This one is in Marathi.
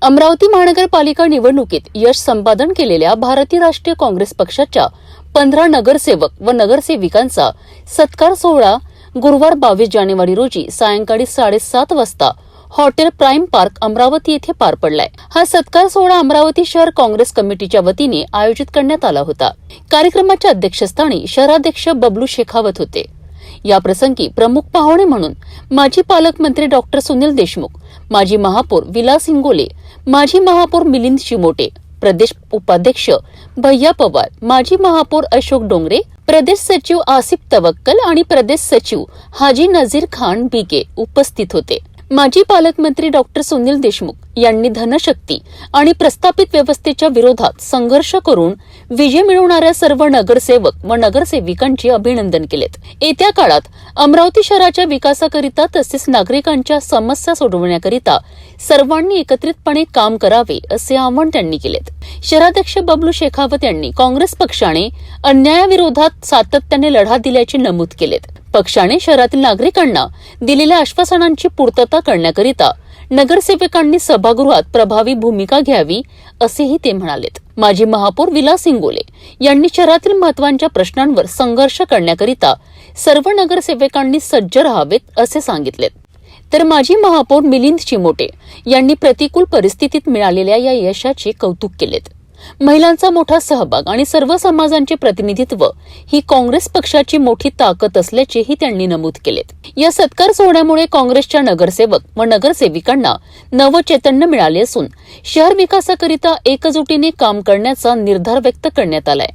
अमरावती महानगरपालिका निवडणुकीत यश संपादन केलेल्या भारतीय राष्ट्रीय काँग्रेस पक्षाच्या 15 नगरसेवक व नगरसेविकांचा सत्कार सोहळा गुरुवार 22 जानेवारी रोजी सायंकाळी 7:30 वाजता हॉटेल प्राइम पार्क अमरावती येथे पार पडलाय। हा सत्कार सोहळा अमरावती शहर काँग्रेस कमिटीच्या वतीने आयोजित करण्यात आला होता। कार्यक्रमाच्या अध्यक्षस्थानी शहराध्यक्ष बबलू शेखावत होते। या प्रसंगी प्रमुख पाहुणे म्हणून माजी पालकमंत्री डॉक्टर सुनील देशमुख, माजी महापौर विलास इंगोले, माजी महापौर मिलिंद चिमोटे, प्रदेश उपाध्यक्ष भैया पवार, माजी महापौर अशोक डोंगरे, प्रदेश सचिव आसिफ तवक्कल आणि प्रदेश सचिव हाजी नजीर खान बीके उपस्थित होते। माजी पालकमंत्री डॉक्टर सुनील देशमुख यांनी धनशक्ती आणि प्रस्थापित व्यवस्थेच्या विरोधात संघर्ष करून विजय मिळवणाऱ्या सर्व नगरसेवक व नगरसेविकांचे अभिनंदन केलेत। येत्या काळात अमरावती शहराच्या विकासाकरिता तसेच नागरिकांच्या समस्या सोडवण्याकरिता सर्वांनी एकत्रितपणे काम करावे असे आवाहन त्यांनी केलेत। शहराध्यक्ष बबलू शेखावत यांनी काँग्रेस पक्षाने अन्यायाविरोधात सातत्याने लढा दिल्याचे नमूद केलेत। पक्षाने शहरातील नागरिकांना दिलेल्या आश्वासनांची पूर्तता करण्याकरिता नगरसेवकांनी सभागृहात प्रभावी भूमिका घ्यावी असेही ते म्हणालेत। माजी महापौर विलास इंगोले यांनी शहरातील महत्त्वाच्या प्रश्नांवर संघर्ष करण्याकरिता सर्व नगरसेवकांनी सज्ज राहावेत असे सांगितलेत। तर माजी महापौर मिलिंद चिमोटे यांनी प्रतिकूल परिस्थितीत मिळालेल्या या यशाचे कौतुक केलेत। महिलांचा मोठा सहभाग आणि सर्व समाजांचे प्रतिनिधित्व ही काँग्रेस पक्षाची मोठी ताकद असल्याचेही त्यांनी नमूद केलेत। या सत्कार सोहळ्यामुळे काँग्रेसच्या नगरसेवक व नगरसेविकांना नवचैतन्य मिळाले असून शहर विकासाकरिता एकजुटीने काम करण्याचा निर्धार व्यक्त करण्यात आलाय।